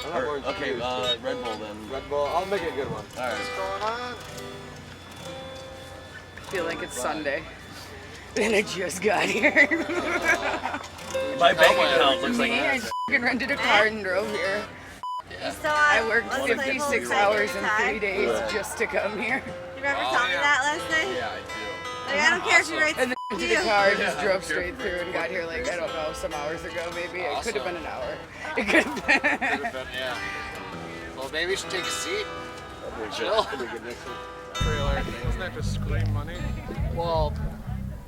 Okay, Red Bull then. Red Bull. I'll make it a good one. All right. What's going on? I feel like it's Sunday. And I just got here. My bank account looks like I fucking rented a car and drove here. You still I worked let's play 56 Bull hours in Tiger 3 days just to come here. You remember telling me that last night? Yeah, I do. Like, I don't care if you write And then to rented you. a car, just drove straight through and got here like, I don't know, some hours ago maybe. It could have been an hour. It could have been. Yeah. Well, maybe you should take a seat. Chill. Trailer. Isn't that just scream money? Well,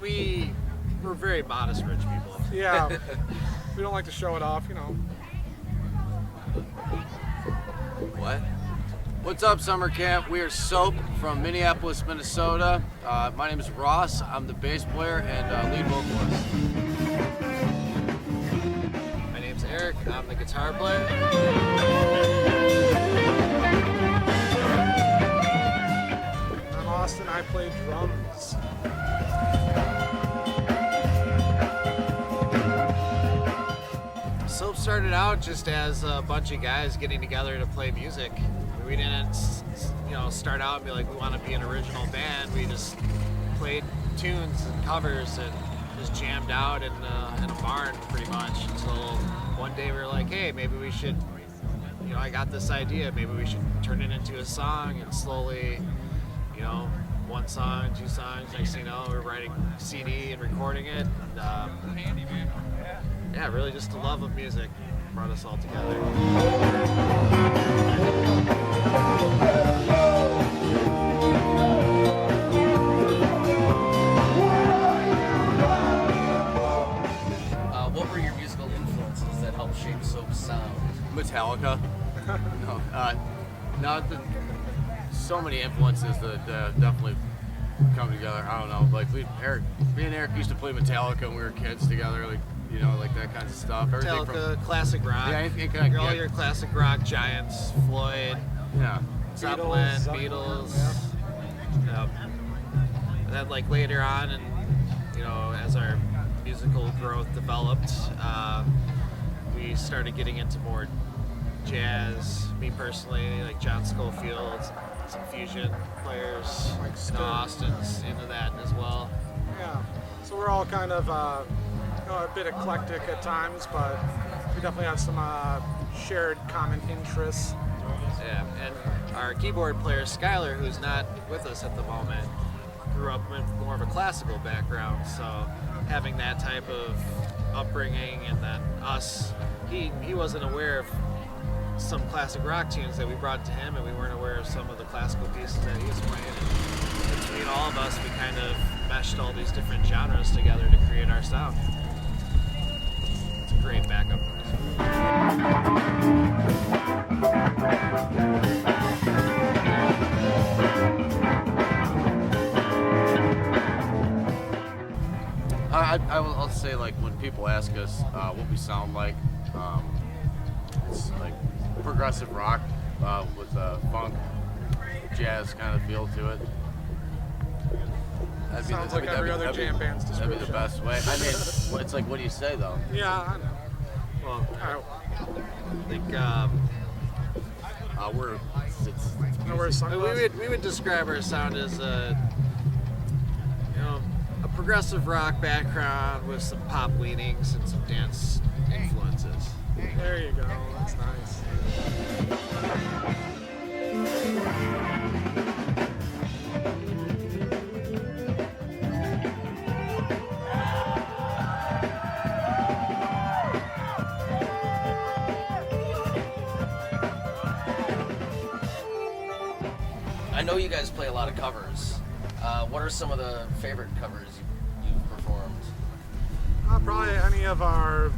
we're very modest rich people. Yeah. We don't like to show it off, you know. What? What's up, summer camp? We are Soap from Minneapolis, Minnesota. My name is Ross. I'm the bass player and lead vocalist. My name's Eric. I'm the guitar player. I'm Austin. I play drums. Soap started out just as a bunch of guys getting together to play music. We didn't, start out and be like, we want to be an original band. We just played tunes and covers and just jammed out in a barn pretty much until one day we were like, hey, maybe we should, I got this idea, maybe we should turn it into a song, and slowly, one song, two songs, next thing you know, we're writing CD and recording it. And, yeah, really just the love of music brought us all together. What were your musical influences that helped shape Soap's sound? Metallica. So many influences that definitely come together. I don't know. Like me and Eric used to play Metallica when we were kids together. Like that kind of stuff. Everything Metallica, classic rock. Yeah, anything kind of, all your classic rock giants, Floyd, yeah. Zeppelin, Beatles. Yep. And then later on, and as our musical growth developed, we started getting into more jazz. Me personally, like John Schofield, some fusion players. Austin's into that as well. Yeah. So we're all kind of a bit eclectic at times, but we definitely have some shared common interests. Yeah, and our keyboard player Skylar, who's not with us at the moment, grew up with more of a classical background, so having that type of upbringing, and then us, he wasn't aware of some classic rock tunes that we brought to him, and we weren't aware of some of the classical pieces that he was playing. And between all of us, we kind of meshed all these different genres together to create our sound. It's a great backup for us. I'll say, when people ask us what we sound like, it's like progressive rock with a funk, jazz kind of feel to it. Sounds like every other jam band's description. That'd be the best way. I mean, it's like, what do you say though? Yeah, I know. Well, I think we would describe our sound as a progressive rock background with some pop leanings and some dance influences. There you go. That's nice. I know you guys play a lot of covers. What are some of the favorite covers you've performed? Probably any of our,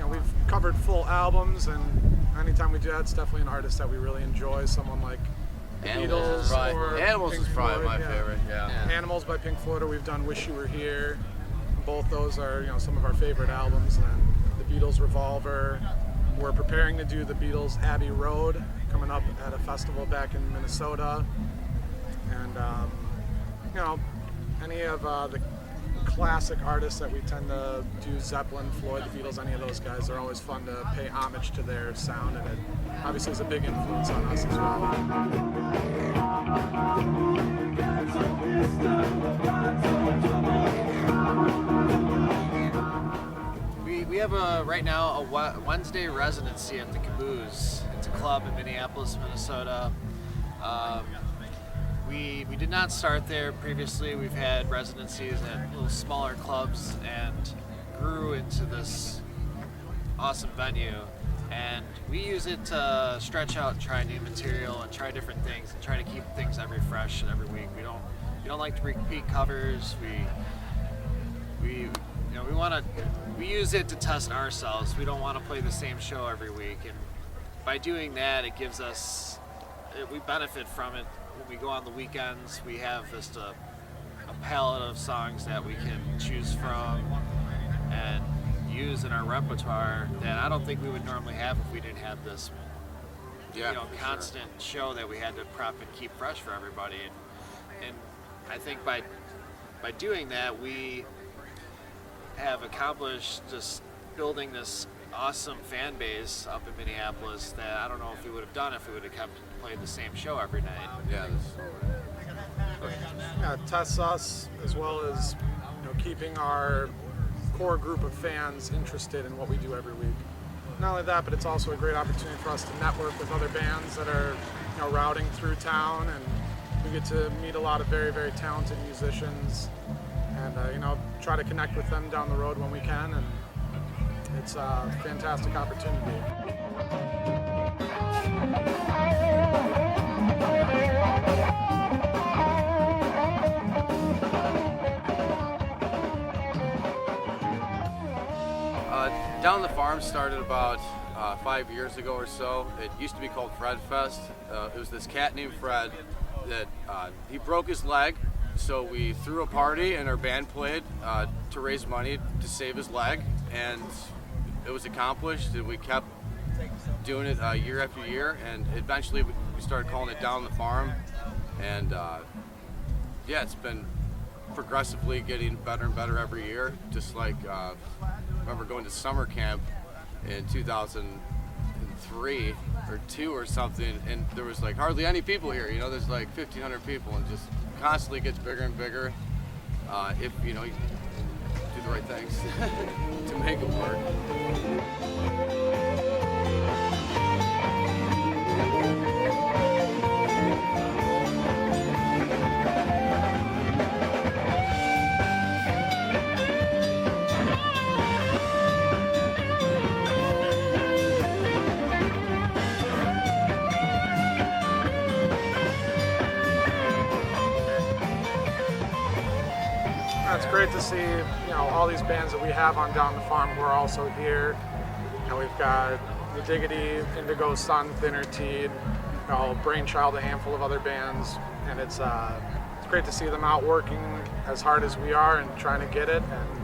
we've covered full albums, and anytime we do that, it's definitely an artist that we really enjoy. Someone like the Beatles or Animals Pink is probably Floyd, my favorite. Yeah. Animals by Pink Floyd, or we've done Wish You Were Here. Both those are, some of our favorite albums. And then the Beatles Revolver. We're preparing to do the Beatles Abbey Road coming up at a festival back in Minnesota. And any of the classic artists that we tend to do, Zeppelin, Floyd, the Beatles, any of those guys. They're always fun to pay homage to their sound, and it obviously is a big influence on us as well. We have right now a Wednesday residency at the Caboose. It's a club in Minneapolis, Minnesota. We did not start there previously. We've had residencies at little smaller clubs and grew into this awesome venue. And we use it to stretch out and try new material and try different things and try to keep things every fresh and every week. We don't like to repeat covers. We use it to test ourselves. We don't want to play the same show every week, and by doing that, it gives us, we benefit from it. When we go on the weekends, we have just a palette of songs that we can choose from and use in our repertoire that I don't think we would normally have if we didn't have this constant show that we had to prep and keep fresh for everybody. And I think by doing that, we have accomplished just building this awesome fan base up in Minneapolis that I don't know if we would have done if we would have kept playing the same show every night. Yeah. Yeah, it tests us as well as keeping our core group of fans interested in what we do every week. Not only that, but it's also a great opportunity for us to network with other bands that are routing through town, and we get to meet a lot of very, very talented musicians and try to connect with them down the road when we can, and it's a fantastic opportunity. Down the Farm started about 5 years ago or so. It used to be called Fred Fest. It was this cat named Fred that he broke his leg, so we threw a party and our band played to raise money to save his leg, and it was accomplished, and we kept doing it year after year, and eventually we started calling it Down the Farm, and it's been progressively getting better and better every year. Just like I remember going to summer camp in 2003 or 2 or something, and there was like hardly any people here. There's like 1,500 people, and just constantly gets bigger and bigger if you do the right things to make it work. It's great to see, all these bands that we have on Down the Farm who are also here. We've got The Diggity, Indigo Sun, Thinner Teed, Brainchild, a handful of other bands, and it's great to see them out working as hard as we are and trying to get it. And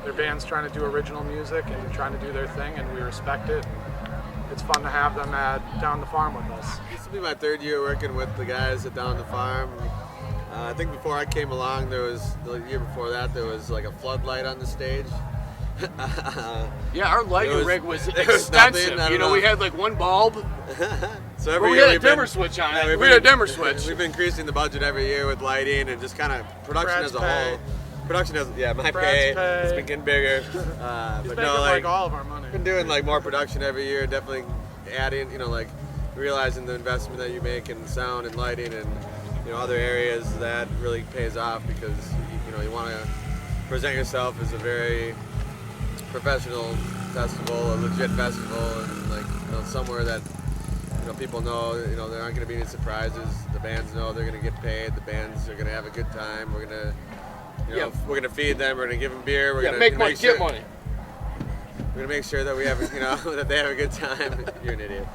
their band's trying to do original music and trying to do their thing, and we respect it. It's fun to have them at Down the Farm with us. This will be my 3rd year working with the guys at Down the Farm. I think before I came along, the year before that, there was like a floodlight on the stage. Our lighting rig was extensive. We had like one bulb. So every we year had a dimmer switch on it. We had a dimmer switch. We've been increasing the budget every year with lighting and just kind of production Brad's as a pay. whole. Production as my Brad's pay. pay. It's been getting bigger. He's But making no, like all of our money. been doing like more production every year. Definitely adding, realizing the investment that you make in sound and lighting and other areas that really pays off, because you want to present yourself as a very professional festival, a legit festival, and somewhere that people know there aren't going to be any surprises. The bands know they're going to get paid. The bands are going to have a good time. We're going to we're going to feed them. We're going to give them beer. We're going to make money, get money. We're going to make sure that we have that they have a good time. You're an idiot.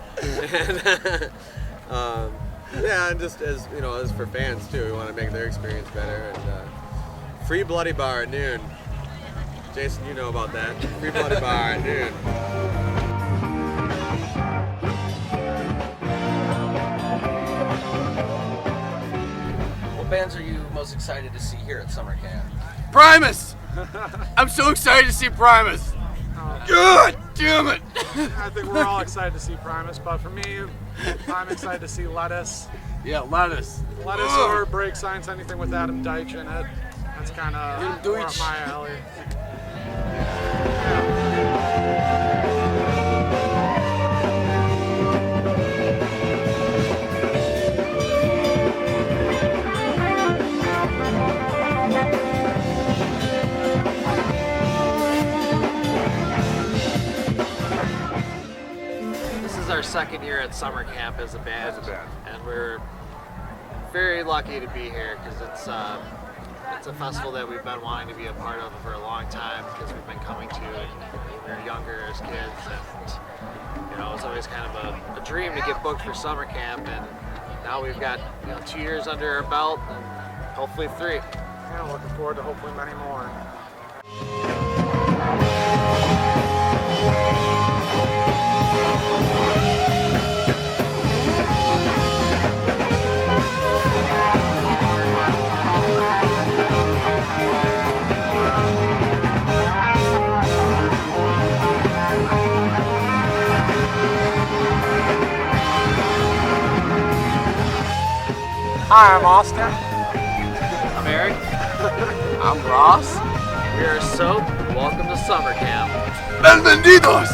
And just as as for fans too, we want to make their experience better. And free Bloody Bar at noon. Jason, you know about that. Free Bloody Bar at noon. What bands are you most excited to see here at summer camp? Primus! I'm so excited to see Primus. God damn it! I think we're all excited to see Primus, but for me, I'm excited to see Lettuce. Yeah, Lettuce. Lettuce or Break Science, anything with Adam Deitch in it. That's kind of more up my alley. This is our second year at summer camp as a band, and we're very lucky to be here because it's a festival that we've been wanting to be a part of for a long time because we've been coming to it when we were younger as kids, and it was always kind of a dream to get booked for summer camp, and now we've got 2 years under our belt and hopefully 3. Yeah, looking forward to hopefully many more. Hi, I'm Austin. I'm Eric. I'm Ross. We are Soap. Welcome to summer camp. Bienvenidos!